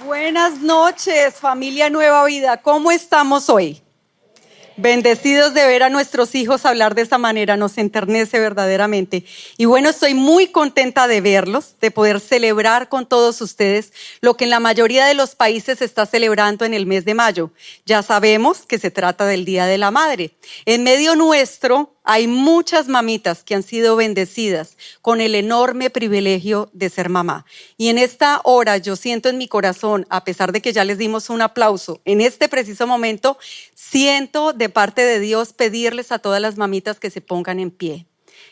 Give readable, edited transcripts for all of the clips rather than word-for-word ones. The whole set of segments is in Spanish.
Buenas noches, familia Nueva Vida. ¿Cómo estamos hoy? Bendecidos de ver a nuestros hijos hablar de esa manera, nos enternece verdaderamente. Y bueno, estoy muy contenta de verlos, de poder celebrar con todos ustedes lo que en la mayoría de los países se está celebrando en el mes de mayo. Ya sabemos que se trata del Día de la Madre. En medio nuestro hay muchas mamitas que han sido bendecidas con el enorme privilegio de ser mamá. Y en esta hora yo siento en mi corazón, a pesar de que ya les dimos un aplauso, en este preciso momento siento de parte de Dios pedirles a todas las mamitas que se pongan en pie.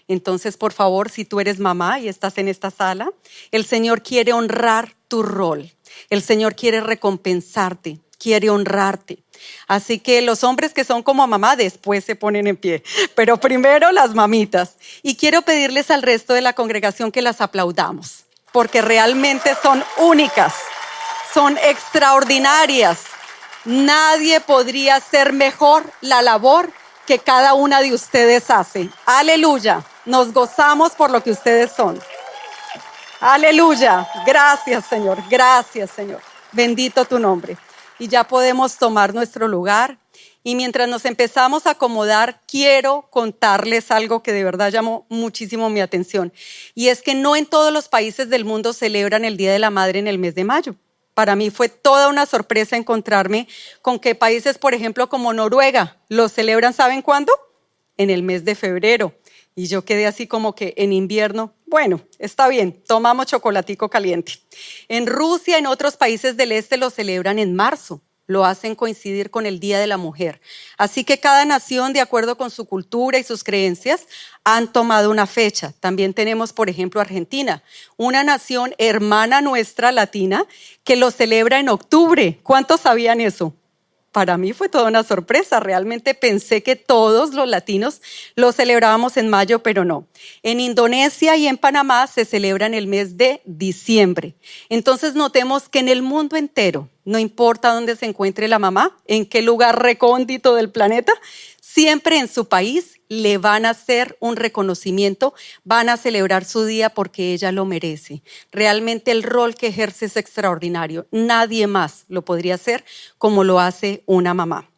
Entonces, por favor, si tú eres mamá y estás en esta sala, el Señor quiere honrar tu rol. El Señor quiere recompensarte, quiere honrarte. Así que los hombres que son como mamá después se ponen en pie, pero primero las mamitas. Y quiero pedirles al resto de la congregación que las aplaudamos, porque realmente son únicas, son extraordinarias. Nadie podría hacer mejor la labor que cada una de ustedes hace. Aleluya, nos gozamos por lo que ustedes son. Aleluya, gracias Señor, gracias Señor. Bendito tu nombre. Y ya podemos tomar nuestro lugar. Y mientras nos empezamos a acomodar, quiero contarles algo que de verdad llamó muchísimo mi atención. Y es que no en todos los países del mundo celebran el Día de la Madre en el mes de mayo. Para mí fue toda una sorpresa encontrarme con que países, por ejemplo, como Noruega, lo celebran, ¿saben cuándo? En el mes de febrero. Y yo quedé así como que en invierno, bueno, está bien, tomamos chocolatico caliente. En Rusia, en otros países del este lo celebran en marzo, lo hacen coincidir con el Día de la Mujer. Así que cada nación, de acuerdo con su cultura y sus creencias, han tomado una fecha. También tenemos, por ejemplo, Argentina, una nación hermana nuestra latina que lo celebra en octubre. ¿Cuántos sabían eso? Para mí fue toda una sorpresa. Realmente pensé que todos los latinos lo celebrábamos en mayo, pero no. En Indonesia y en Panamá se celebra en el mes de diciembre. Entonces notemos que en el mundo entero, no importa dónde se encuentre la mamá, en qué lugar recóndito del planeta, siempre en su país le van a hacer un reconocimiento, van a celebrar su día porque ella lo merece. Realmente el rol que ejerce es extraordinario. Nadie más lo podría hacer como lo hace una mamá.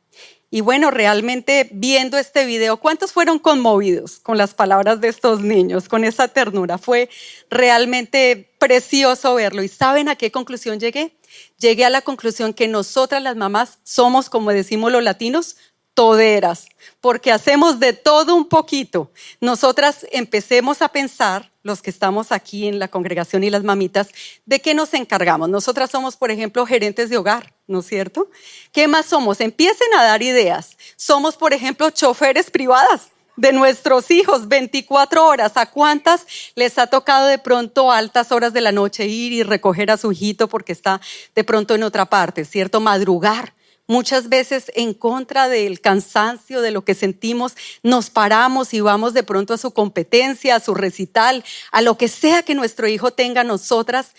Y bueno, realmente viendo este video, ¿cuántos fueron conmovidos con las palabras de estos niños, con esa ternura? Fue realmente precioso verlo. ¿Y saben a qué conclusión llegué? Llegué a la conclusión que nosotras las mamás somos, como decimos los latinos, toderas, porque hacemos de todo un poquito. Nosotras empecemos a pensar, los que estamos aquí en la congregación y las mamitas, ¿de qué nos encargamos? Nosotras somos, por ejemplo, gerentes de hogar, ¿no es cierto? ¿Qué más somos? Empiecen a dar ideas. Somos, por ejemplo, choferes privadas de nuestros hijos, 24 horas. ¿A cuántas les ha tocado de pronto a altas horas de la noche ir y recoger a su hijito porque está de pronto en otra parte, ¿cierto? Madrugar. Muchas veces en contra del cansancio, de lo que sentimos, nos paramos y vamos de pronto a su competencia, a su recital, a lo que sea que nuestro hijo tenga. Nosotras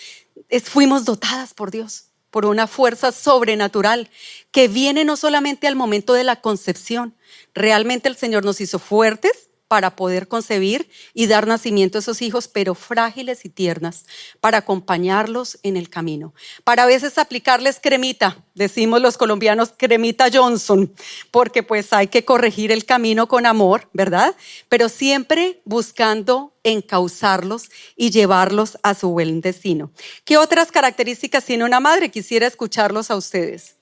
fuimos dotadas por Dios, por una fuerza sobrenatural que viene no solamente al momento de la concepción. Realmente el Señor nos hizo fuertes para poder concebir y dar nacimiento a esos hijos, pero frágiles y tiernas, para acompañarlos en el camino. Para a veces aplicarles cremita, decimos los colombianos, cremita Johnson, porque pues hay que corregir el camino con amor, ¿verdad? Pero siempre buscando encauzarlos y llevarlos a su buen destino. ¿Qué otras características tiene una madre? Quisiera escucharlos a ustedes.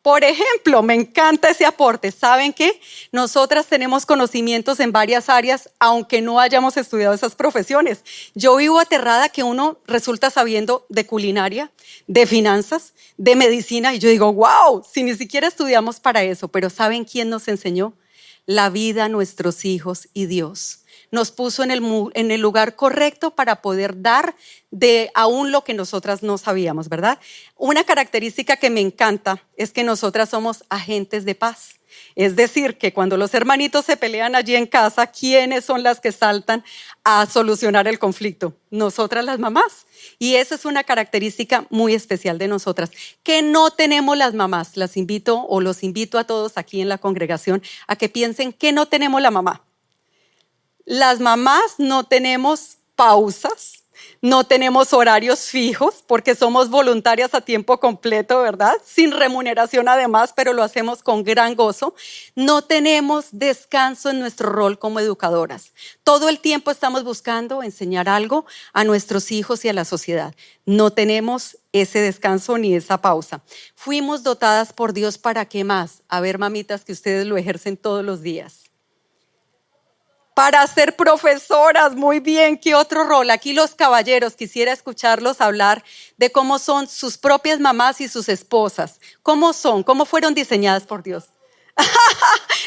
Por ejemplo, me encanta ese aporte. ¿Saben qué? Nosotras tenemos conocimientos en varias áreas, aunque no hayamos estudiado esas profesiones. Yo vivo aterrada que uno resulta sabiendo de culinaria, de finanzas, de medicina, y yo digo, wow, si ni siquiera estudiamos para eso. Pero ¿saben quién nos enseñó? La vida, nuestros hijos y Dios. Nos puso en el lugar correcto para poder dar de aún lo que nosotras no sabíamos, ¿verdad? Una característica que me encanta es que nosotras somos agentes de paz. Es decir, que cuando los hermanitos se pelean allí en casa, ¿quiénes son las que saltan a solucionar el conflicto? Nosotras las mamás. Y esa es una característica muy especial de nosotras, que no tenemos las mamás. Las invito o los invito a todos aquí en la congregación a que piensen que no tenemos la mamá. Las mamás no tenemos pausas, No tenemos horarios fijos porque somos voluntarias a tiempo completo, ¿verdad? Sin remuneración además, pero lo hacemos con gran gozo. No tenemos descanso en nuestro rol como educadoras. Todo el tiempo estamos buscando enseñar algo a nuestros hijos y a la sociedad. No tenemos ese descanso ni esa pausa. Fuimos dotadas por Dios para qué más. A ver, mamitas, que ustedes lo ejercen todos los días. Para ser profesoras, muy bien. ¿Qué otro rol? Aquí los caballeros, quisiera escucharlos hablar de cómo son sus propias mamás y sus esposas. ¿Cómo son? ¿Cómo fueron diseñadas por Dios?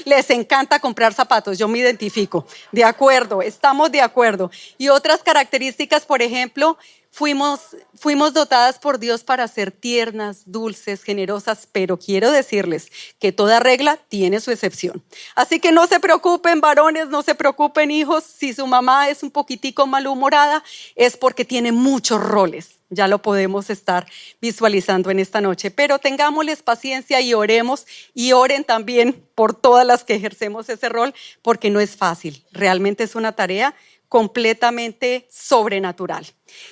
Les encanta comprar zapatos, yo me identifico. De acuerdo, estamos de acuerdo. Y otras características, por ejemplo, fuimos dotadas por Dios para ser tiernas, dulces, generosas, pero quiero decirles que toda regla tiene su excepción. Así que no se preocupen, varones, no se preocupen, hijos, si su mamá es un poquitico malhumorada, es porque tiene muchos roles. Ya lo podemos estar visualizando en esta noche, pero tengámosles paciencia y oremos y oren también por todas las que ejercemos ese rol, porque no es fácil, realmente es una tarea completamente sobrenatural.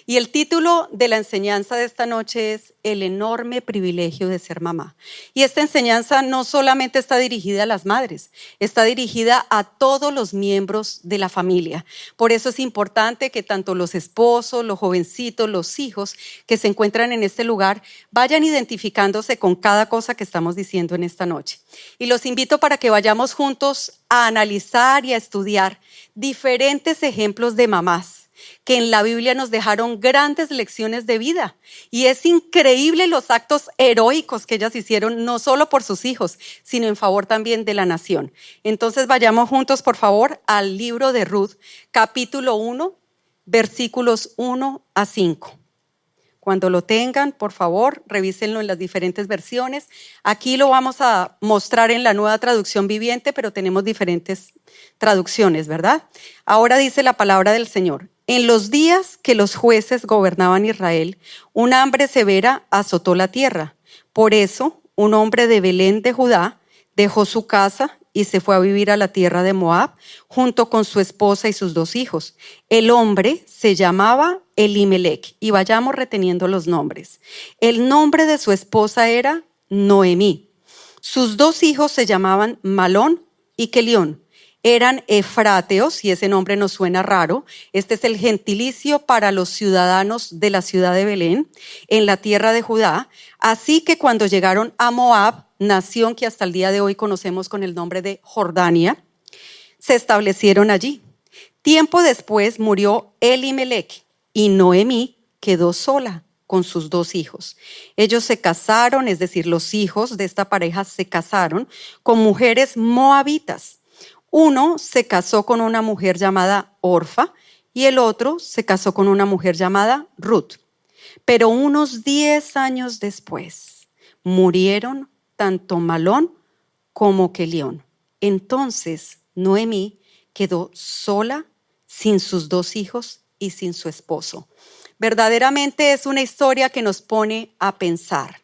Y el título de la enseñanza de esta noche es El enorme privilegio de ser mamá. Y esta enseñanza no solamente está dirigida a las madres, está dirigida a todos los miembros de la familia. Por eso es importante que tanto los esposos, los jovencitos, los hijos que se encuentran en este lugar vayan identificándose con cada cosa que estamos diciendo en esta noche. Y los invito para que vayamos juntos a analizar y a estudiar diferentes ejemplos de mamás que en la Biblia nos dejaron grandes lecciones de vida. Y es increíble los actos heroicos que ellas hicieron, no solo por sus hijos, sino en favor también de la nación. Entonces vayamos juntos, por favor, al libro de Ruth, capítulo 1, versículos 1 a 5. Cuando lo tengan, por favor, revísenlo en las diferentes versiones. Aquí lo vamos a mostrar en la Nueva Traducción Viviente, pero tenemos diferentes traducciones, ¿verdad? Ahora dice la palabra del Señor. En los días que los jueces gobernaban Israel, un hambre severa azotó la tierra. Por eso, un hombre de Belén de Judá dejó su casa y se fue a vivir a la tierra de Moab junto con su esposa y sus 2 hijos. El hombre se llamaba Elimelech, y vayamos reteniendo los nombres. El nombre de su esposa era Noemí. Sus 2 hijos se llamaban Malón y Kelión. Eran efrateos, y ese nombre nos suena raro. Este es el gentilicio para los ciudadanos de la ciudad de Belén, en la tierra de Judá. Así que cuando llegaron a Moab, nación que hasta el día de hoy conocemos con el nombre de Jordania, se establecieron allí. Tiempo después murió Elimelech y Noemí quedó sola con sus 2 hijos. Ellos se casaron, es decir, los hijos de esta pareja se casaron con mujeres moabitas. Uno se casó con una mujer llamada Orfa y el otro se casó con una mujer llamada Ruth. Pero unos 10 años después murieron tanto Malón como Kelión. Entonces Noemí quedó sola, sin sus 2 hijos y sin su esposo. Verdaderamente es una historia que nos pone a pensar.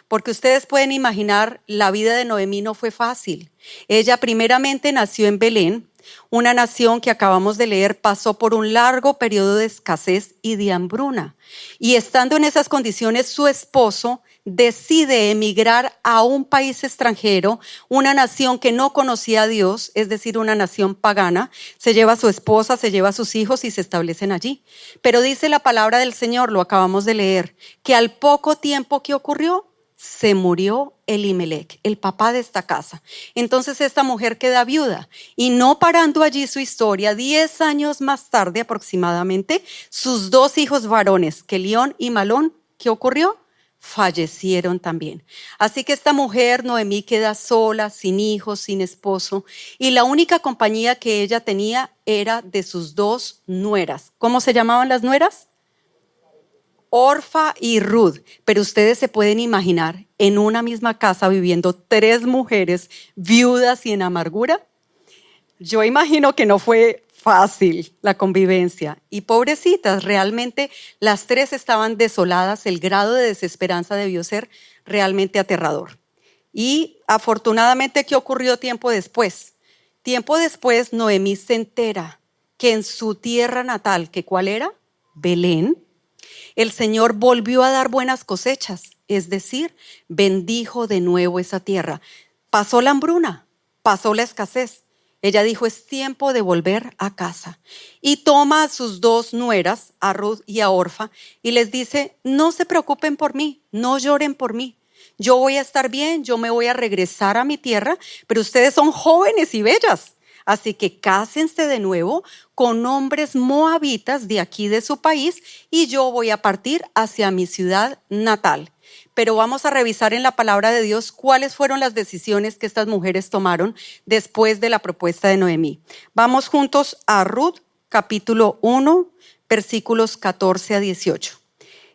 Porque ustedes pueden imaginar, la vida de Noemí no fue fácil. Ella primeramente nació en Belén, una nación que acabamos de leer pasó por un largo periodo de escasez y de hambruna. Y estando en esas condiciones, su esposo decide emigrar a un país extranjero, una nación que no conocía a Dios, es decir, una nación pagana. Se lleva a su esposa, se lleva a sus hijos y se establecen allí. Pero dice la palabra del Señor, lo acabamos de leer, que al poco tiempo que ocurrió, se murió Elimelech, el papá de esta casa. Entonces esta mujer queda viuda y no parando allí su historia, 10 años más tarde aproximadamente, sus 2 hijos varones, Kelión y Malón, ¿qué ocurrió? Fallecieron también. Así que esta mujer, Noemí, queda sola, sin hijos, sin esposo, y la única compañía que ella tenía era de sus 2 nueras. ¿Cómo se llamaban las nueras? Orfa y Ruth, pero ustedes se pueden imaginar en una misma casa viviendo 3 mujeres viudas y en amargura. Yo imagino que no fue fácil la convivencia y pobrecitas, realmente las 3 estaban desoladas, el grado de desesperanza debió ser realmente aterrador. Y afortunadamente, ¿qué ocurrió tiempo después? Tiempo después, Noemí se entera que en su tierra natal, ¿que cuál era? Belén, el Señor volvió a dar buenas cosechas, es decir, bendijo de nuevo esa tierra. Pasó la hambruna, pasó la escasez. Ella dijo, es tiempo de volver a casa. Y toma a sus dos nueras, a Ruth y a Orfa, y les dice, no se preocupen por mí, no lloren por mí. Yo voy a estar bien, yo me voy a regresar a mi tierra, pero ustedes son jóvenes y bellas. Así que cásense de nuevo con hombres moabitas de aquí de su país y yo voy a partir hacia mi ciudad natal. Pero vamos a revisar en la palabra de Dios cuáles fueron las decisiones que estas mujeres tomaron después de la propuesta de Noemí. Vamos juntos a Ruth, capítulo 1, versículos 14 a 18.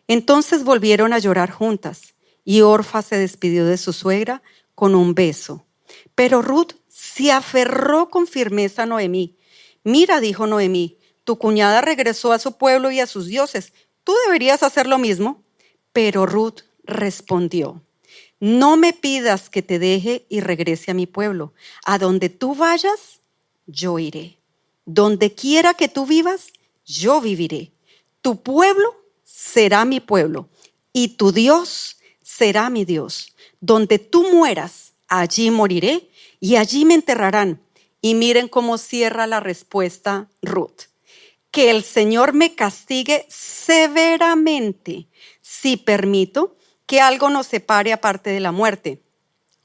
Entonces volvieron a llorar juntas y Orfa se despidió de su suegra con un beso. Pero Ruth se aferró con firmeza a Noemí. Mira, dijo Noemí, tu cuñada regresó a su pueblo y a sus dioses. Tú deberías hacer lo mismo. Pero Ruth respondió, no me pidas que te deje y regrese a mi pueblo. A donde tú vayas, yo iré. Donde quiera que tú vivas, yo viviré. Tu pueblo será mi pueblo y tu Dios será mi Dios. Donde tú mueras, allí moriré y allí me enterrarán. Y miren cómo cierra la respuesta Ruth. Que el Señor me castigue severamente si permito que algo nos separe aparte de la muerte.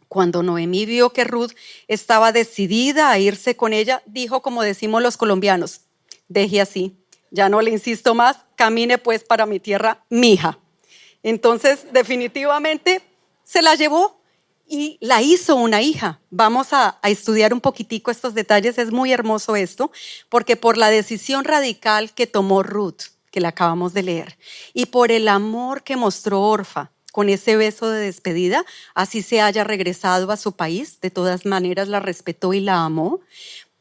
Cuando Noemí vio que Ruth estaba decidida a irse con ella, dijo como decimos los colombianos, deje así, ya no le insisto más, camine pues para mi tierra, mija. Entonces definitivamente se la llevó y la hizo una hija. Vamos a estudiar un poquitico estos detalles, es muy hermoso esto, porque por la decisión radical que tomó Ruth, que la acabamos de leer, y por el amor que mostró Orfa, con ese beso de despedida, así se haya regresado a su país, de todas maneras la respetó y la amó.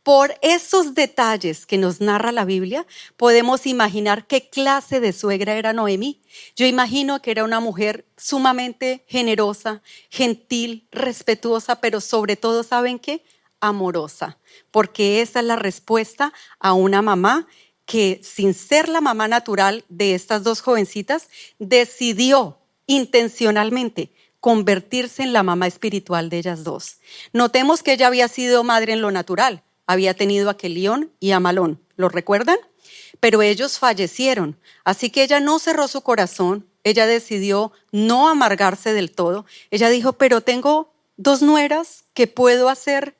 Por esos detalles que nos narra la Biblia, podemos imaginar qué clase de suegra era Noemí. Yo imagino que era una mujer sumamente generosa, gentil, respetuosa, pero sobre todo, ¿saben qué? Amorosa, porque esa es la respuesta a una mamá que, sin ser la mamá natural de estas dos jovencitas, decidió intencionalmente convertirse en la mamá espiritual de ellas dos. Notemos que ella había sido madre en lo natural, había tenido a Quelión y a Malón, ¿lo recuerdan? Pero ellos fallecieron, así que ella no cerró su corazón, ella decidió no amargarse del todo. Ella dijo, pero tengo dos nueras que puedo hacer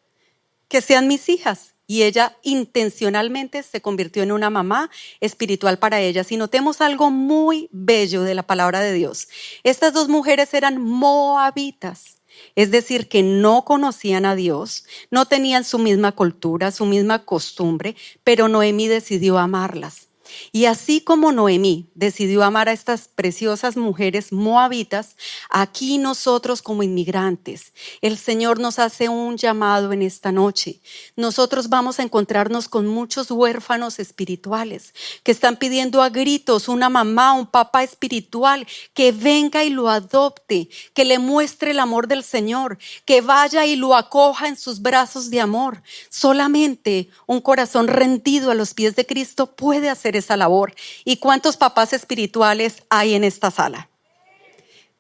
que sean mis hijas. Y ella intencionalmente se convirtió en una mamá espiritual para ellas. Y notemos algo muy bello de la palabra de Dios. Estas dos mujeres eran moabitas, es decir, que no conocían a Dios, no tenían su misma cultura, su misma costumbre, pero Noemí decidió amarlas. Y así como Noemí decidió amar a estas preciosas mujeres moabitas, aquí nosotros como inmigrantes, el Señor nos hace un llamado en esta noche. Nosotros vamos a encontrarnos con muchos huérfanos espirituales que están pidiendo a gritos una mamá, un papá espiritual que venga y lo adopte, que le muestre el amor del Señor, que vaya y lo acoja en sus brazos de amor. Solamente un corazón rendido a los pies de Cristo puede hacer esa labor. ¿Y cuántos papás espirituales hay en esta sala?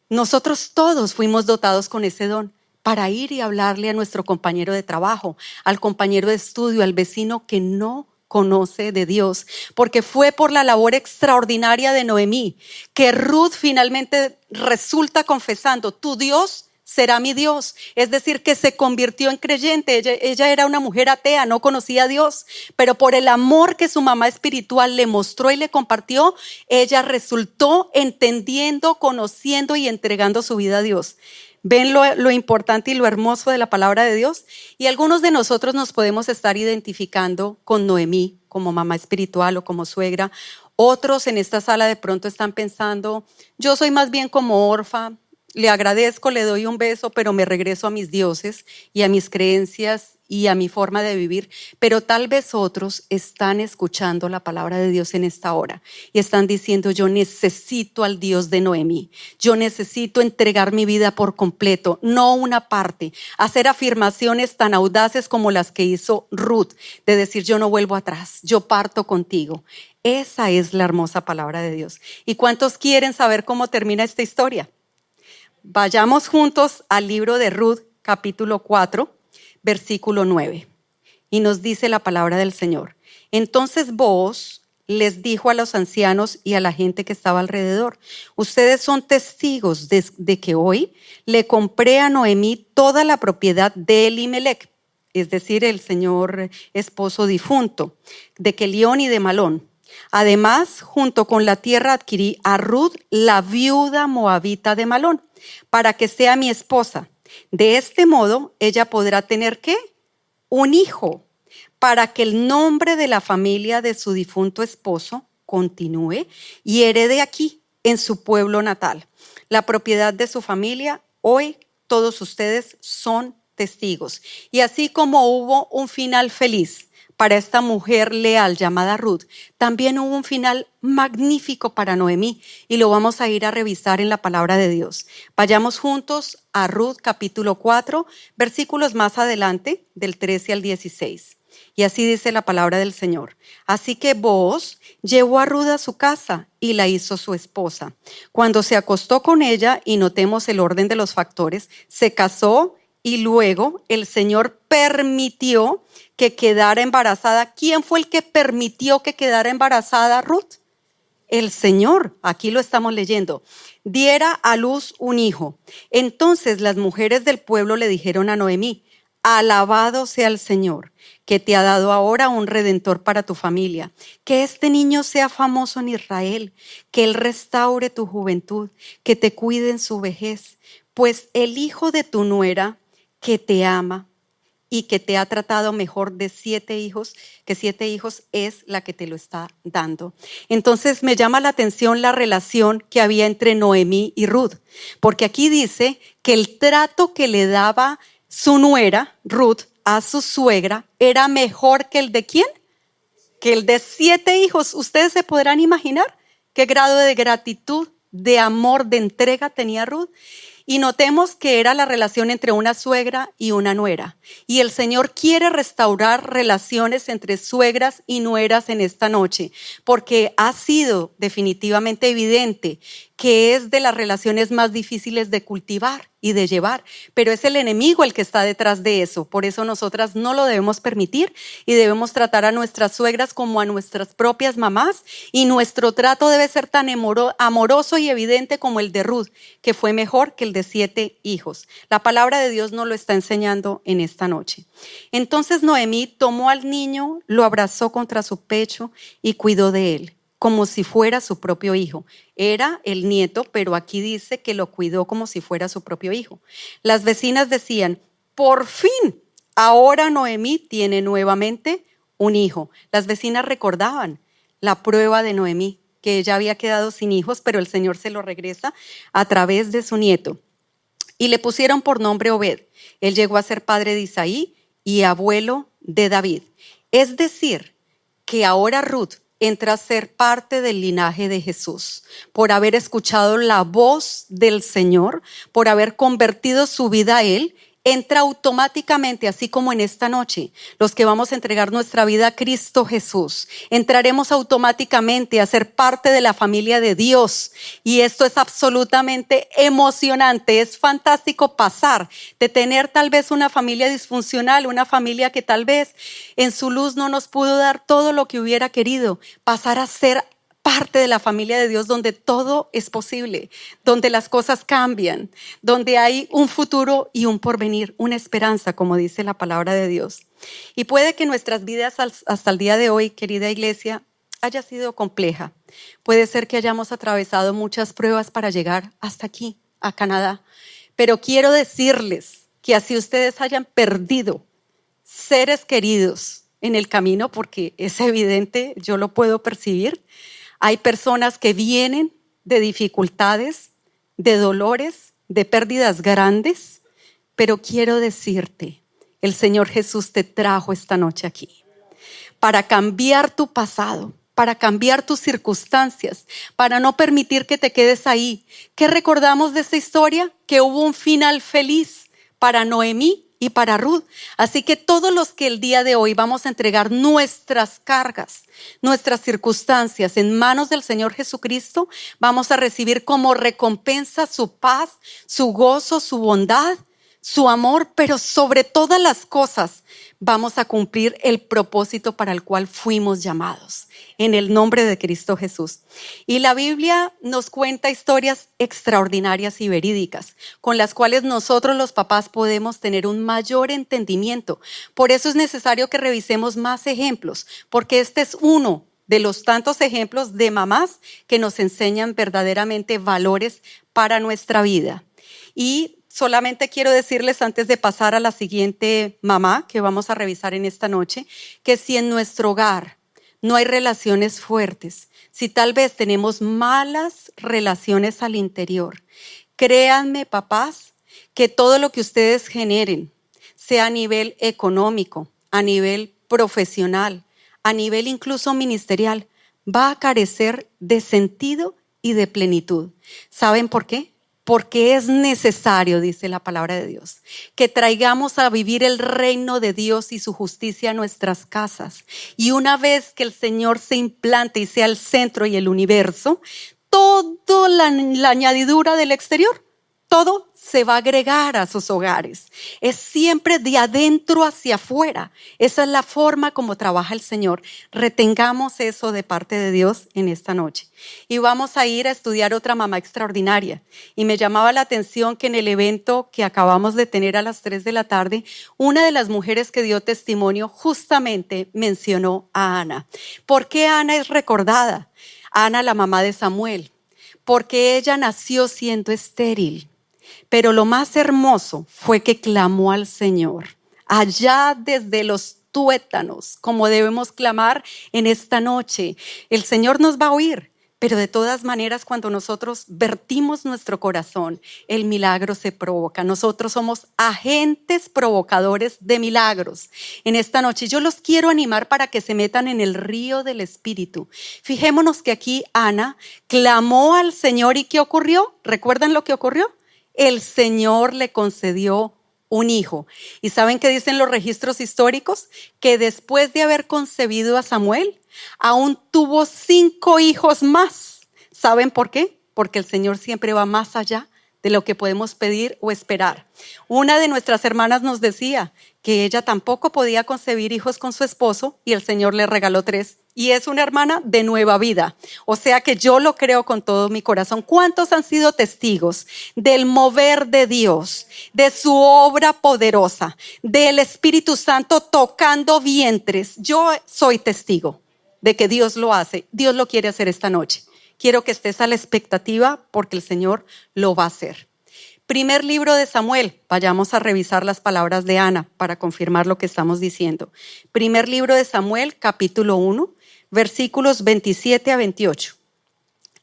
Nosotros todos fuimos dotados con ese don para ir y hablarle a nuestro compañero de trabajo, al compañero de estudio, al vecino que no conoce de Dios, porque fue por la labor extraordinaria de Noemí que Ruth finalmente resulta confesando, tu Dios será mi Dios, es decir, que se convirtió en creyente. Ella era una mujer atea, no conocía a Dios, pero por el amor que su mamá espiritual le mostró y le compartió, ella resultó entendiendo, conociendo y entregando su vida a Dios. ¿Ven lo importante y lo hermoso de la palabra de Dios? Y algunos de nosotros nos podemos estar identificando con Noemí como mamá espiritual o como suegra. Otros en esta sala de pronto están pensando, yo soy más bien como Orfa. le agradezco, le doy un beso, pero me regreso a mis dioses y a mis creencias y a mi forma de vivir. Pero tal vez otros están escuchando la palabra de Dios en esta hora y están diciendo, yo necesito al Dios de Noemí. Yo necesito entregar mi vida por completo, no una parte. Hacer afirmaciones tan audaces como las que hizo Ruth, de decir, yo no vuelvo atrás, yo parto contigo. Esa es la hermosa palabra de Dios. ¿Y cuántos quieren saber cómo termina esta historia? Vayamos juntos al libro de Ruth, capítulo 4, versículo 9. Y nos dice la palabra del Señor. Entonces Booz les dijo a los ancianos y a la gente que estaba alrededor, ustedes son testigos de que hoy le compré a Noemí toda la propiedad de Elimelec, es decir, el señor esposo difunto, de Kelión y de Malón. Además, junto con la tierra adquirí a Ruth, la viuda moabita de Malón, para que sea mi esposa. De este modo, ella podrá tener, ¿qué? Un hijo, para que el nombre de la familia de su difunto esposo continúe y herede aquí, en su pueblo natal. La propiedad de su familia, hoy todos ustedes son testigos. Y así como hubo un final feliz para esta mujer leal llamada Ruth, también hubo un final magnífico para Noemí y lo vamos a ir a revisar en la palabra de Dios. Vayamos juntos a Ruth capítulo 4, versículos más adelante, del 13 al 16. Y así dice la palabra del Señor. Así que Booz llevó a Ruth a su casa y la hizo su esposa. Cuando se acostó con ella, y notemos el orden de los factores, se casó y luego el Señor permitió que quedara embarazada. ¿Quién fue el que permitió que quedara embarazada Ruth? El Señor, aquí lo estamos leyendo, diera a luz un hijo. Entonces las mujeres del pueblo le dijeron a Noemí, alabado sea el Señor, que te ha dado ahora un redentor para tu familia. Que este niño sea famoso en Israel, que él restaure tu juventud, que te cuide en su vejez. Pues el hijo de tu nuera, que te ama y que te ha tratado mejor de 7 hijos, que 7 hijos es la que te lo está dando. Entonces me llama la atención la relación que había entre Noemí y Ruth, porque aquí dice que el trato que le daba su nuera, Ruth, a su suegra, era mejor que el de ¿quién? Que el de 7 hijos. Ustedes se podrán imaginar qué grado de gratitud, de amor, de entrega tenía Ruth. Y notemos que era la relación entre una suegra y una nuera. Y el Señor quiere restaurar relaciones entre suegras y nueras en esta noche, porque ha sido definitivamente evidente que es de las relaciones más difíciles de cultivar y de llevar, pero es el enemigo el que está detrás de eso. Por eso nosotras no lo debemos permitir y debemos tratar a nuestras suegras como a nuestras propias mamás, y nuestro trato debe ser tan amoroso y evidente como el de Ruth, que fue mejor que el de 7 hijos. La palabra de Dios nos lo está enseñando en esta noche. Entonces Noemí tomó al niño, lo abrazó contra su pecho y cuidó de él como si fuera su propio hijo. Era el nieto, pero aquí dice que lo cuidó como si fuera su propio hijo. Las vecinas decían, por fin, ahora Noemí tiene nuevamente un hijo. Las vecinas recordaban la prueba de Noemí, que ella había quedado sin hijos, pero el Señor se lo regresa a través de su nieto. Y le pusieron por nombre Obed. Él llegó a ser padre de Isaí y abuelo de David. Es decir, que ahora Ruth entra a ser parte del linaje de Jesús, por haber escuchado la voz del Señor, por haber convertido su vida a Él. Entra automáticamente, así como en esta noche, los que vamos a entregar nuestra vida a Cristo Jesús, entraremos automáticamente a ser parte de la familia de Dios. Y esto es absolutamente emocionante, es fantástico pasar de tener tal vez una familia disfuncional, una familia que tal vez en su luz no nos pudo dar todo lo que hubiera querido, pasar a ser parte de la familia de Dios, donde todo es posible, donde las cosas cambian, donde hay un futuro y un porvenir, una esperanza, como dice la palabra de Dios. Y puede que nuestras vidas hasta el día de hoy, querida iglesia, haya sido compleja. Puede ser que hayamos atravesado muchas pruebas para llegar hasta aquí, a Canadá. Pero quiero decirles que así ustedes hayan perdido seres queridos en el camino, porque es evidente, yo lo puedo percibir. Hay personas que vienen de dificultades, de dolores, de pérdidas grandes, pero quiero decirte, el Señor Jesús te trajo esta noche aquí para cambiar tu pasado, para cambiar tus circunstancias, para no permitir que te quedes ahí. ¿Qué recordamos de esta historia? Que hubo un final feliz para Noemí y para Ruth. Así que todos los que el día de hoy vamos a entregar nuestras cargas, nuestras circunstancias en manos del Señor Jesucristo, vamos a recibir como recompensa su paz, su gozo, su bondad, su amor, pero sobre todas las cosas vamos a cumplir el propósito para el cual fuimos llamados, en el nombre de Cristo Jesús. Y la Biblia nos cuenta historias extraordinarias y verídicas, con las cuales nosotros los papás podemos tener un mayor entendimiento. Por eso es necesario que revisemos más ejemplos, porque este es uno de los tantos ejemplos de mamás que nos enseñan verdaderamente valores para nuestra vida. Y solamente quiero decirles antes de pasar a la siguiente mamá que vamos a revisar en esta noche, que si en nuestro hogar no hay relaciones fuertes, si tal vez tenemos malas relaciones al interior, créanme, papás, que todo lo que ustedes generen, sea a nivel económico, a nivel profesional, a nivel incluso ministerial, va a carecer de sentido y de plenitud. ¿Saben por qué? Porque es necesario, dice la palabra de Dios, que traigamos a vivir el reino de Dios y su justicia a nuestras casas. Y una vez que el Señor se implante y sea el centro y el universo, toda la añadidura del exterior, todo se va a agregar a sus hogares. Es siempre de adentro hacia afuera. Esa es la forma como trabaja el Señor. Retengamos eso de parte de Dios en esta noche. Y vamos a ir a estudiar otra mamá extraordinaria. Y me llamaba la atención que en el evento que acabamos de tener a las 3 de la tarde, una de las mujeres que dio testimonio justamente mencionó a Ana. ¿Por qué Ana es recordada? Ana, la mamá de Samuel. Porque ella nació siendo estéril. Pero lo más hermoso fue que clamó al Señor, allá desde los tuétanos, como debemos clamar en esta noche. El Señor nos va a oír, pero de todas maneras cuando nosotros vertimos nuestro corazón, el milagro se provoca. Nosotros somos agentes provocadores de milagros. En esta noche yo los quiero animar para que se metan en el río del Espíritu. Fijémonos que aquí Ana clamó al Señor y ¿qué ocurrió? ¿Recuerdan lo que ocurrió? El Señor le concedió un hijo. ¿Y saben qué dicen los registros históricos? Que después de haber concebido a Samuel, aún tuvo 5 hijos más. ¿Saben por qué? Porque el Señor siempre va más allá de lo que podemos pedir o esperar. Una de nuestras hermanas nos decía que ella tampoco podía concebir hijos con su esposo y el Señor le regaló 3. Y es una hermana de nueva vida. O sea que yo lo creo con todo mi corazón. ¿Cuántos han sido testigos del mover de Dios, de su obra poderosa, del Espíritu Santo tocando vientres? Yo soy testigo de que Dios lo hace. Dios lo quiere hacer esta noche. Quiero que estés a la expectativa porque el Señor lo va a hacer. Primer libro de Samuel. Vayamos a revisar las palabras de Ana para confirmar lo que estamos diciendo. Primer libro de Samuel, capítulo 1, versículos 27 a 28.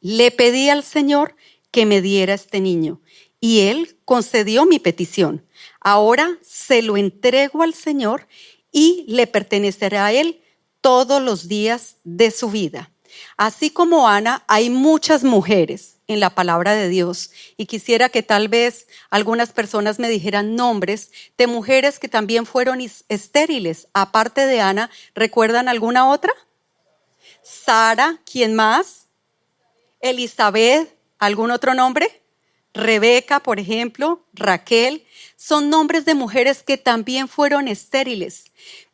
Le pedí al Señor que me diera este niño y Él concedió mi petición. Ahora se lo entrego al Señor y le pertenecerá a Él todos los días de su vida. Así como Ana, hay muchas mujeres en la palabra de Dios y quisiera que tal vez algunas personas me dijeran nombres de mujeres que también fueron estériles. Aparte de Ana, ¿recuerdan alguna otra? Sara, ¿quién más? Elizabeth, ¿algún otro nombre? Rebeca, por ejemplo, Raquel, son nombres de mujeres que también fueron estériles,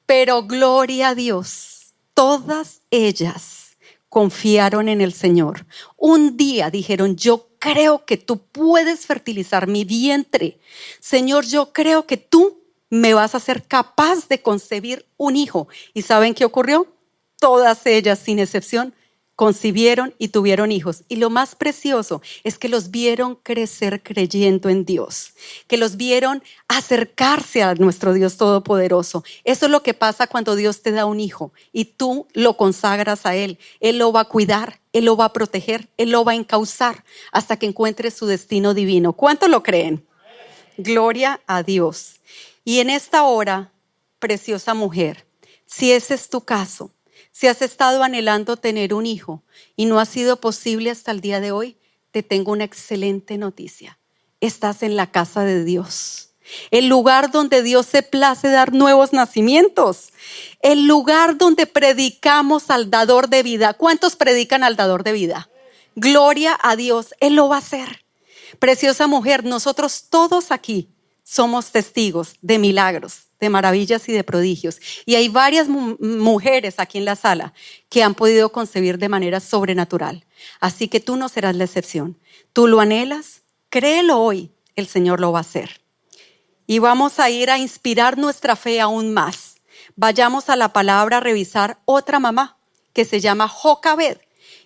pero gloria a Dios, todas ellas confiaron en el Señor. Un día dijeron, yo creo que tú puedes fertilizar mi vientre. Señor, yo creo que tú me vas a ser capaz de concebir un hijo. ¿Y saben qué ocurrió? Todas ellas, sin excepción, concibieron y tuvieron hijos. Y lo más precioso es que los vieron crecer creyendo en Dios, que los vieron acercarse a nuestro Dios Todopoderoso. Eso es lo que pasa cuando Dios te da un hijo y tú lo consagras a Él. Él lo va a cuidar, Él lo va a proteger, Él lo va a encauzar hasta que encuentre su destino divino. ¿Cuánto lo creen? Gloria a Dios. Y en esta hora, preciosa mujer, si ese es tu caso, si has estado anhelando tener un hijo y no ha sido posible hasta el día de hoy, te tengo una excelente noticia. Estás en la casa de Dios, el lugar donde Dios se place dar nuevos nacimientos, el lugar donde predicamos al dador de vida. ¿Cuántos predican al dador de vida? Gloria a Dios, Él lo va a hacer. Preciosa mujer, nosotros todos aquí somos testigos de milagros, de maravillas y de prodigios. Y hay varias mujeres aquí en la sala que han podido concebir de manera sobrenatural. Así que tú no serás la excepción. Tú lo anhelas, créelo hoy, el Señor lo va a hacer. Y vamos a ir a inspirar nuestra fe aún más. Vayamos a la palabra a revisar otra mamá que se llama Jocabed.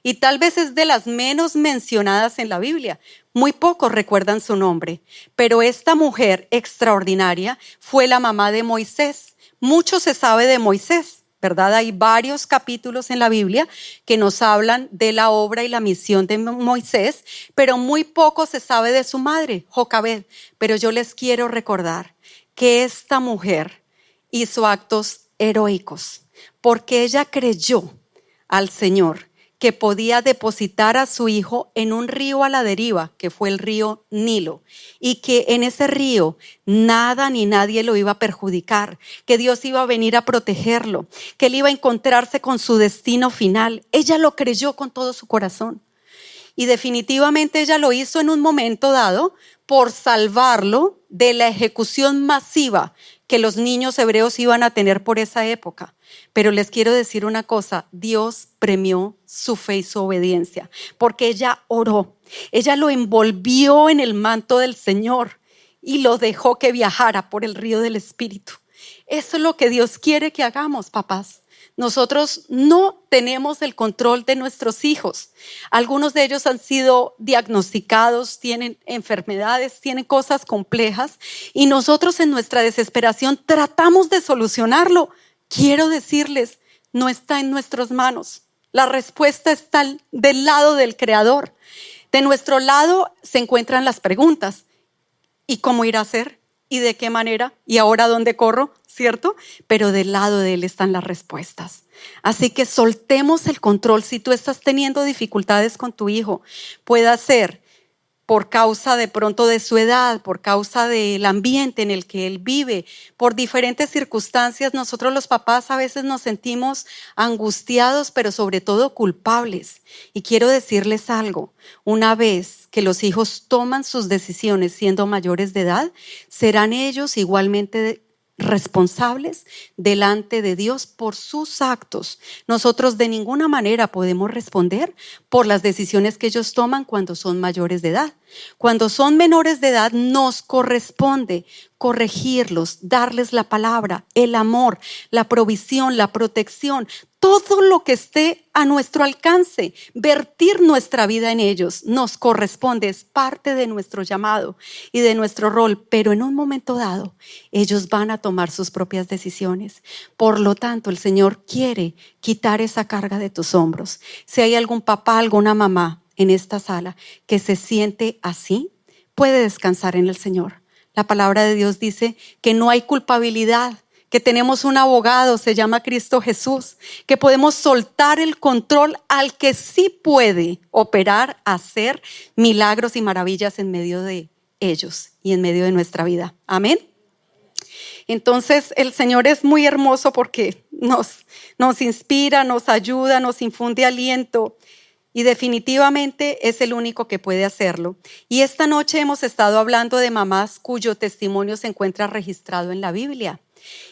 Y tal vez es de las menos mencionadas en la Biblia. Muy pocos recuerdan su nombre. Pero esta mujer extraordinaria fue la mamá de Moisés. Mucho se sabe de Moisés, ¿verdad? Hay varios capítulos en la Biblia que nos hablan de la obra y la misión de Moisés, pero muy poco se sabe de su madre, Jocabed. Pero yo les quiero recordar que esta mujer hizo actos heroicos porque ella creyó al Señor que podía depositar a su hijo en un río a la deriva, que fue el río Nilo, y que en ese río nada ni nadie lo iba a perjudicar, que Dios iba a venir a protegerlo, que él iba a encontrarse con su destino final. Ella lo creyó con todo su corazón. Y definitivamente ella lo hizo en un momento dado por salvarlo de la ejecución masiva que los niños hebreos iban a tener por esa época. Pero les quiero decir una cosa, Dios premió su fe y su obediencia, porque ella oró, ella lo envolvió en el manto del Señor y lo dejó que viajara por el río del Espíritu. Eso es lo que Dios quiere que hagamos, papás. Nosotros no tenemos el control de nuestros hijos. Algunos de ellos han sido diagnosticados, tienen enfermedades, tienen cosas complejas y nosotros en nuestra desesperación tratamos de solucionarlo. Quiero decirles, no está en nuestras manos. La respuesta está del lado del Creador. De nuestro lado se encuentran las preguntas. ¿Y cómo irá a ser? ¿Y de qué manera? ¿Y ahora dónde corro? ¿Cierto? Pero del lado de Él están las respuestas. Así que soltemos el control. Si tú estás teniendo dificultades con tu hijo, puede ser por causa de pronto de su edad, por causa del ambiente en el que él vive, por diferentes circunstancias, nosotros los papás a veces nos sentimos angustiados, pero sobre todo culpables. Y quiero decirles algo, una vez que los hijos toman sus decisiones siendo mayores de edad, serán ellos igualmente responsables delante de Dios por sus actos. Nosotros de ninguna manera podemos responder por las decisiones que ellos toman cuando son mayores de edad. Cuando son menores de edad nos corresponde corregirlos, darles la palabra, el amor, la provisión, la protección, todo lo que esté a nuestro alcance, vertir nuestra vida en ellos, nos corresponde, es parte de nuestro llamado y de nuestro rol, pero en un momento dado ellos van a tomar sus propias decisiones. Por lo tanto, el Señor quiere quitar esa carga de tus hombros. Si hay algún papá, alguna mamá en esta sala que se siente así, puede descansar en el Señor. La palabra de Dios dice que no hay culpabilidad, que tenemos un abogado, se llama Cristo Jesús, que podemos soltar el control al que sí puede operar, hacer milagros y maravillas en medio de ellos y en medio de nuestra vida. Amén. Entonces el Señor es muy hermoso porque nos inspira, nos ayuda, nos infunde aliento. Y definitivamente es el único que puede hacerlo. Y esta noche hemos estado hablando de mamás cuyo testimonio se encuentra registrado en la Biblia.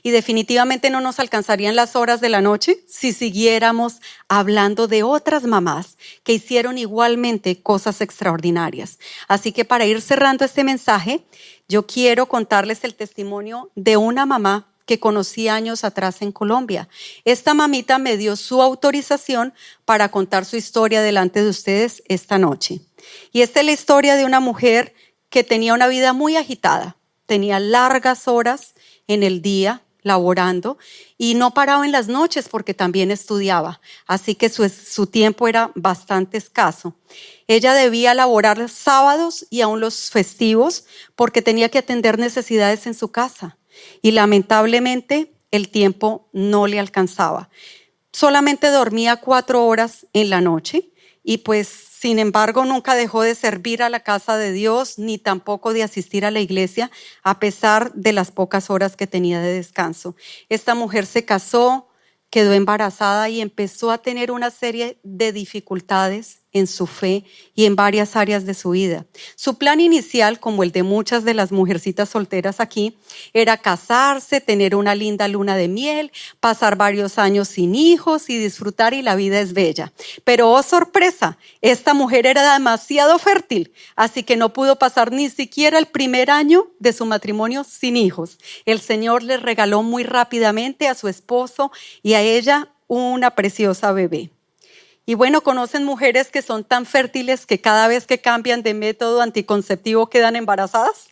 Y definitivamente no nos alcanzarían las horas de la noche si siguiéramos hablando de otras mamás que hicieron igualmente cosas extraordinarias. Así que para ir cerrando este mensaje, yo quiero contarles el testimonio de una mamá que conocí años atrás en Colombia. Esta mamita me dio su autorización para contar su historia delante de ustedes esta noche. Y esta es la historia de una mujer que tenía una vida muy agitada. Tenía largas horas en el día laborando y no paraba en las noches porque también estudiaba. Así que su tiempo era bastante escaso. Ella debía laborar sábados y aún los festivos porque tenía que atender necesidades en su casa. Y lamentablemente el tiempo no le alcanzaba. Solamente dormía 4 horas en la noche y pues sin embargo nunca dejó de servir a la casa de Dios ni tampoco de asistir a la iglesia a pesar de las pocas horas que tenía de descanso. Esta mujer se casó, quedó embarazada y empezó a tener una serie de dificultades en su fe y en varias áreas de su vida. Su plan inicial, como el de muchas de las mujercitas solteras aquí, era casarse, tener una linda luna de miel, pasar varios años sin hijos y disfrutar, y la vida es bella. Pero oh sorpresa, esta mujer era demasiado fértil, así que no pudo pasar ni siquiera el primer año de su matrimonio sin hijos. El Señor le regaló muy rápidamente a su esposo y a ella una preciosa bebé. Y bueno, ¿conocen mujeres que son tan fértiles que cada vez que cambian de método anticonceptivo quedan embarazadas?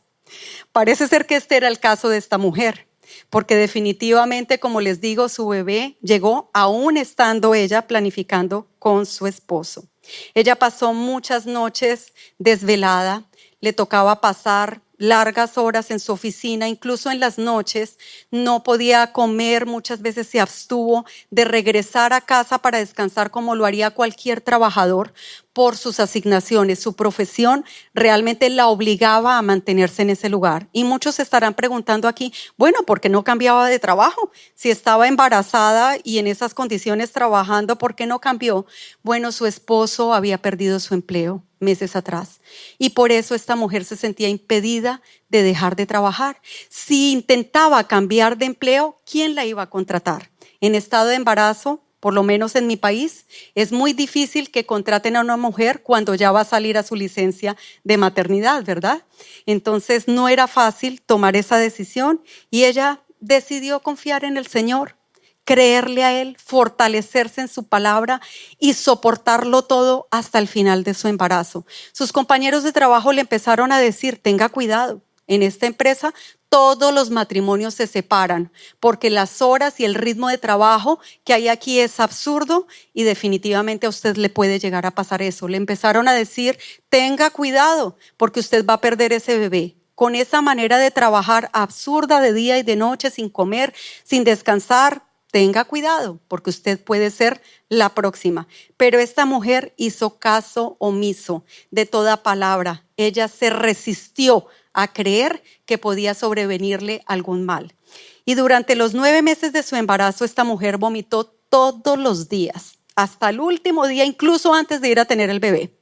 Parece ser que este era el caso de esta mujer, porque definitivamente, como les digo, su bebé llegó aún estando ella planificando con su esposo. Ella pasó muchas noches desvelada, le tocaba pasar largas horas en su oficina, incluso en las noches, no podía comer, muchas veces se abstuvo de regresar a casa para descansar como lo haría cualquier trabajador por sus asignaciones. Su profesión realmente la obligaba a mantenerse en ese lugar. Y muchos se estarán preguntando aquí, bueno, ¿por qué no cambiaba de trabajo? Si estaba embarazada y en esas condiciones trabajando, ¿por qué no cambió? Bueno, su esposo había perdido su empleo meses atrás y por eso esta mujer se sentía impedida de dejar de trabajar. Si intentaba cambiar de empleo, ¿quién la iba a contratar? En estado de embarazo, por lo menos en mi país, es muy difícil que contraten a una mujer cuando ya va a salir a su licencia de maternidad, ¿verdad? Entonces no era fácil tomar esa decisión y ella decidió confiar en el Señor, creerle a Él, fortalecerse en su palabra y soportarlo todo hasta el final de su embarazo. Sus compañeros de trabajo le empezaron a decir, tenga cuidado, en esta empresa todos los matrimonios se separan porque las horas y el ritmo de trabajo que hay aquí es absurdo y definitivamente a usted le puede llegar a pasar eso. Le empezaron a decir, tenga cuidado porque usted va a perder ese bebé. Con esa manera de trabajar absurda de día y de noche, sin comer, sin descansar, tenga cuidado porque usted puede ser la próxima. Pero esta mujer hizo caso omiso de toda palabra. Ella se resistió a creer que podía sobrevenirle algún mal. Y durante los 9 meses de su embarazo, esta mujer vomitó todos los días, hasta el último día, incluso antes de ir a tener el bebé.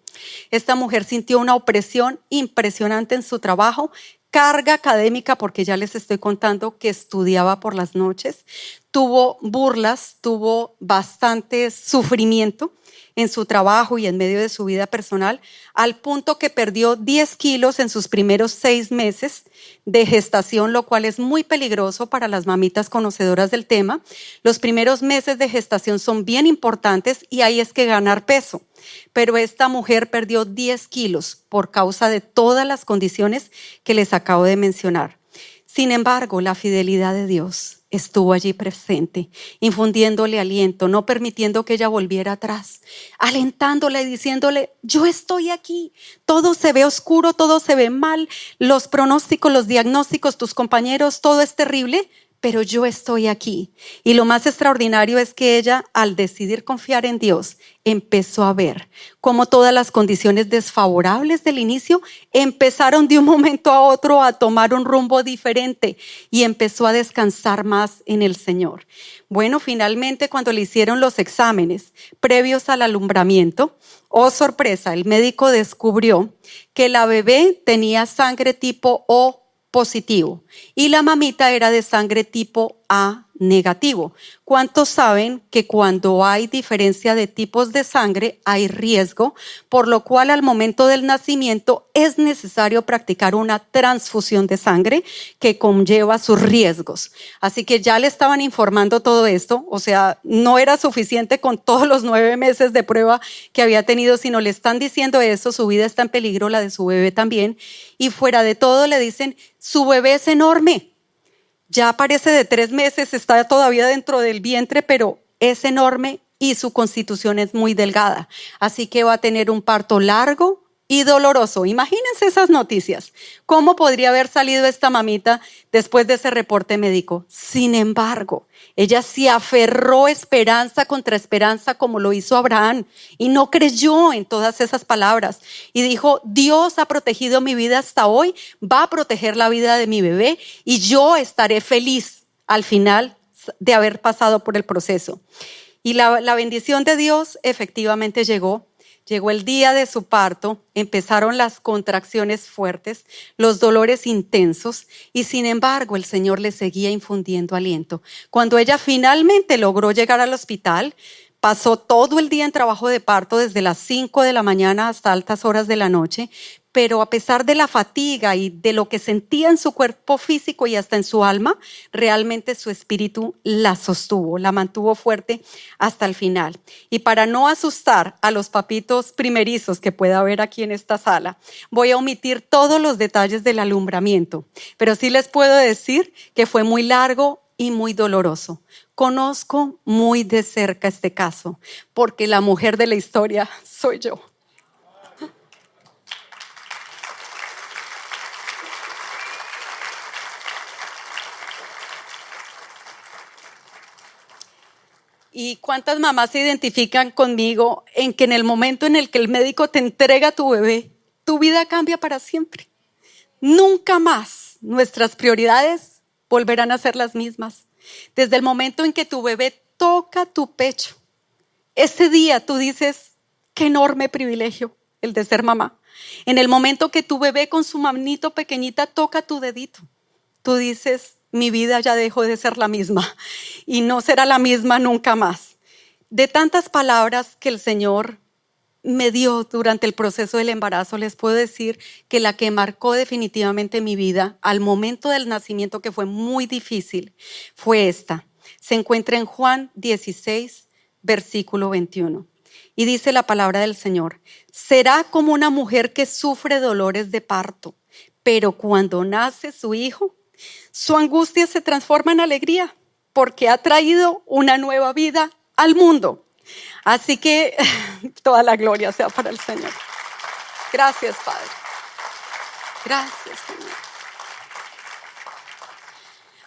Esta mujer sintió una opresión impresionante en su trabajo, carga académica, porque ya les estoy contando que estudiaba por las noches, tuvo burlas, tuvo bastante sufrimiento en su trabajo y en medio de su vida personal, al punto que perdió 10 kilos en sus primeros 6 meses de gestación, lo cual es muy peligroso para las mamitas conocedoras del tema. Los primeros meses de gestación son bien importantes y ahí es que ganar peso. Pero esta mujer perdió 10 kilos por causa de todas las condiciones que les acabo de mencionar. Sin embargo, la fidelidad de Dios estuvo allí presente, infundiéndole aliento, no permitiendo que ella volviera atrás, alentándola y diciéndole, yo estoy aquí, todo se ve oscuro, todo se ve mal, los pronósticos, los diagnósticos, tus compañeros, todo es terrible, pero yo estoy aquí. Y lo más extraordinario es que ella, al decidir confiar en Dios, empezó a ver cómo todas las condiciones desfavorables del inicio empezaron de un momento a otro a tomar un rumbo diferente y empezó a descansar más en el Señor. Bueno, finalmente cuando le hicieron los exámenes previos al alumbramiento, oh sorpresa, el médico descubrió que la bebé tenía sangre tipo O positivo y la mamita era de sangre tipo A negativo. ¿Cuántos saben que cuando hay diferencia de tipos de sangre hay riesgo, por lo cual al momento del nacimiento es necesario practicar una transfusión de sangre que conlleva sus riesgos? Así que ya le estaban informando todo esto, o sea, no era suficiente con todos los 9 meses de prueba que había tenido, sino le están diciendo eso, su vida está en peligro, la de su bebé también, y fuera de todo le dicen, su bebé es enorme. Ya parece de 3 meses, está todavía dentro del vientre, pero es enorme y su constitución es muy delgada. Así que va a tener un parto largo y doloroso. Imagínense esas noticias. ¿Cómo podría haber salido esta mamita después de ese reporte médico? Sin embargo, ella se aferró esperanza contra esperanza como lo hizo Abraham y no creyó en todas esas palabras. Y dijo, Dios ha protegido mi vida hasta hoy, va a proteger la vida de mi bebé y yo estaré feliz al final de haber pasado por el proceso. Y la bendición de Dios efectivamente llegó. Llegó el día de su parto, empezaron las contracciones fuertes, los dolores intensos y sin embargo el Señor le seguía infundiendo aliento. Cuando ella finalmente logró llegar al hospital, pasó todo el día en trabajo de parto desde las 5 de la mañana hasta altas horas de la noche, pero a pesar de la fatiga y de lo que sentía en su cuerpo físico y hasta en su alma, realmente su espíritu la sostuvo, la mantuvo fuerte hasta el final. Y para no asustar a los papitos primerizos que pueda haber aquí en esta sala, voy a omitir todos los detalles del alumbramiento, pero sí les puedo decir que fue muy largo y muy doloroso. Conozco muy de cerca este caso, porque la mujer de la historia soy yo. ¿Y cuántas mamás se identifican conmigo en que en el momento en el que el médico te entrega a tu bebé, tu vida cambia para siempre? Nunca más nuestras prioridades volverán a ser las mismas. Desde el momento en que tu bebé toca tu pecho, ese día tú dices, qué enorme privilegio el de ser mamá. En el momento que tu bebé con su manito pequeñita toca tu dedito, tú dices, mi vida ya dejó de ser la misma y no será la misma nunca más. De tantas palabras que el Señor me dio durante el proceso del embarazo, les puedo decir que la que marcó definitivamente mi vida al momento del nacimiento, que fue muy difícil, fue esta. Se encuentra en Juan 16, versículo 21. Y dice la palabra del Señor, será como una mujer que sufre dolores de parto, pero cuando nace su hijo, su angustia se transforma en alegría porque ha traído una nueva vida al mundo. Así que toda la gloria sea para el Señor. Gracias, Padre. Gracias, Señor.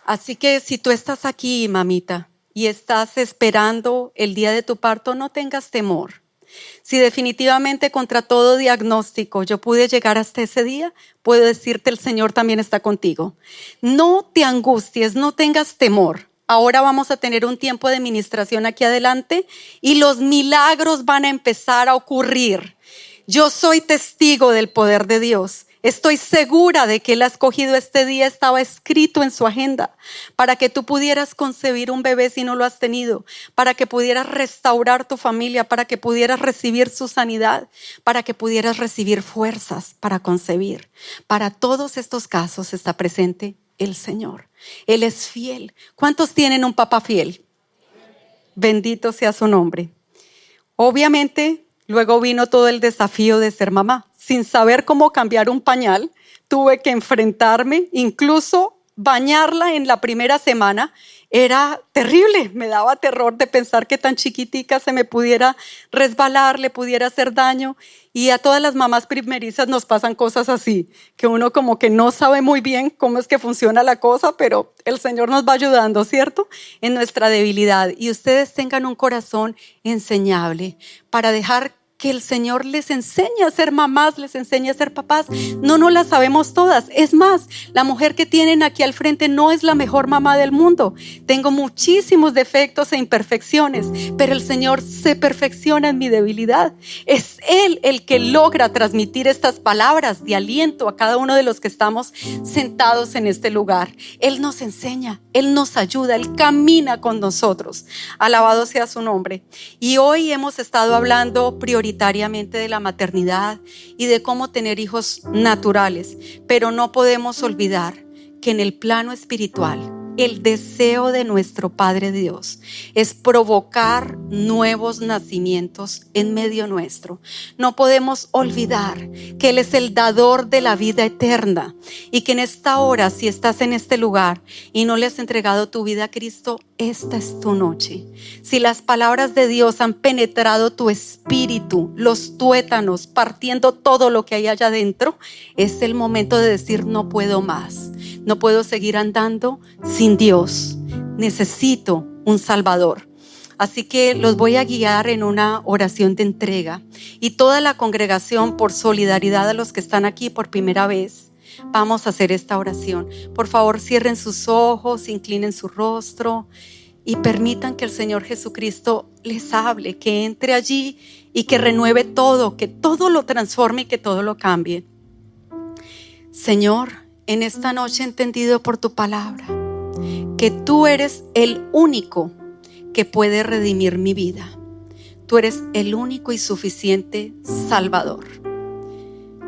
Así que si tú estás aquí, mamita, y estás esperando el día de tu parto, no tengas temor. Si definitivamente contra todo diagnóstico yo pude llegar hasta ese día, puedo decirte el Señor también está contigo. No te angusties, no tengas temor. Ahora vamos a tener un tiempo de ministración aquí adelante y los milagros van a empezar a ocurrir. Yo soy testigo del poder de Dios. Estoy segura de que Él ha escogido este día, estaba escrito en su agenda, para que tú pudieras concebir un bebé si no lo has tenido, para que pudieras restaurar tu familia, para que pudieras recibir su sanidad, para que pudieras recibir fuerzas para concebir. Para todos estos casos está presente el Señor. Él es fiel. ¿Cuántos tienen un papá fiel? Bendito sea su nombre. Obviamente, luego vino todo el desafío de ser mamá. Sin saber cómo cambiar un pañal, tuve que enfrentarme, incluso bañarla en la primera semana. Era terrible, me daba terror de pensar que tan chiquitica se me pudiera resbalar, le pudiera hacer daño. Y a todas las mamás primerizas nos pasan cosas así, que uno como que no sabe muy bien cómo es que funciona la cosa, pero el Señor nos va ayudando, ¿cierto? En nuestra debilidad. Y ustedes tengan un corazón enseñable para dejar que el Señor les enseña a ser mamás, les enseña a ser papás. No las sabemos todas. Es más, la mujer que tienen aquí al frente no es la mejor mamá del mundo. Tengo muchísimos defectos e imperfecciones, pero el Señor se perfecciona en mi debilidad. Es Él el que logra transmitir estas palabras de aliento a cada uno de los que estamos sentados en este lugar. Él nos enseña, Él nos ayuda, Él camina con nosotros. Alabado sea su nombre. Y hoy hemos estado hablando prioritariamente de la maternidad y de cómo tener hijos naturales, pero no podemos olvidar que en el plano espiritual el deseo de nuestro Padre Dios es provocar nuevos nacimientos en medio nuestro. No podemos olvidar que Él es el dador de la vida eterna y que en esta hora, si estás en este lugar y no le has entregado tu vida a Cristo, esta es tu noche. Si las palabras de Dios han penetrado tu espíritu, los tuétanos, partiendo todo lo que hay allá adentro, es el momento de decir: no puedo más. No puedo seguir andando sin Dios. Necesito un Salvador. Así que los voy a guiar en una oración de entrega. Y toda la congregación, por solidaridad a los que están aquí por primera vez, vamos a hacer esta oración. Por favor, cierren sus ojos, inclinen su rostro y permitan que el Señor Jesucristo les hable, que entre allí y que renueve todo, que todo lo transforme y que todo lo cambie. Señor, en esta noche he entendido por tu palabra que tú eres el único que puede redimir mi vida. Tú eres el único y suficiente Salvador.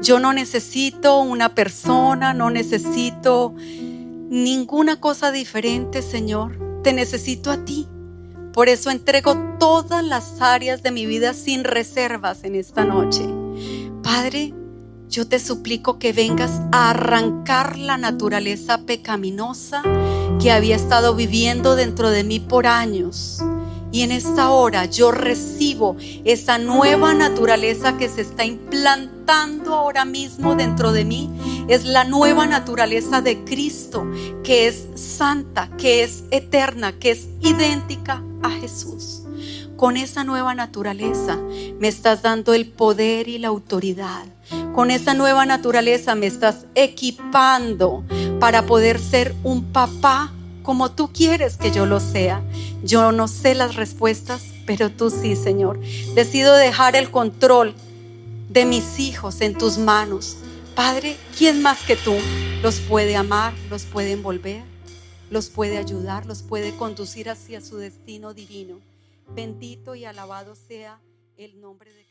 Yo no necesito una persona, no necesito ninguna cosa diferente, Señor. Te necesito a ti. Por eso entrego todas las áreas de mi vida sin reservas en esta noche. Padre, yo te suplico que vengas a arrancar la naturaleza pecaminosa que había estado viviendo dentro de mí por años. Y en esta hora yo recibo esa nueva naturaleza que se está implantando ahora mismo dentro de mí. Es la nueva naturaleza de Cristo, que es santa, que es eterna, que es idéntica a Jesús. Con esa nueva naturaleza me estás dando el poder y la autoridad. Con esa nueva naturaleza me estás equipando para poder ser un papá como tú quieres que yo lo sea. Yo no sé las respuestas, pero tú sí, Señor. Decido dejar el control de mis hijos en tus manos. Padre, ¿quién más que tú los puede amar, los puede envolver, los puede ayudar, los puede conducir hacia su destino divino? Bendito y alabado sea el nombre de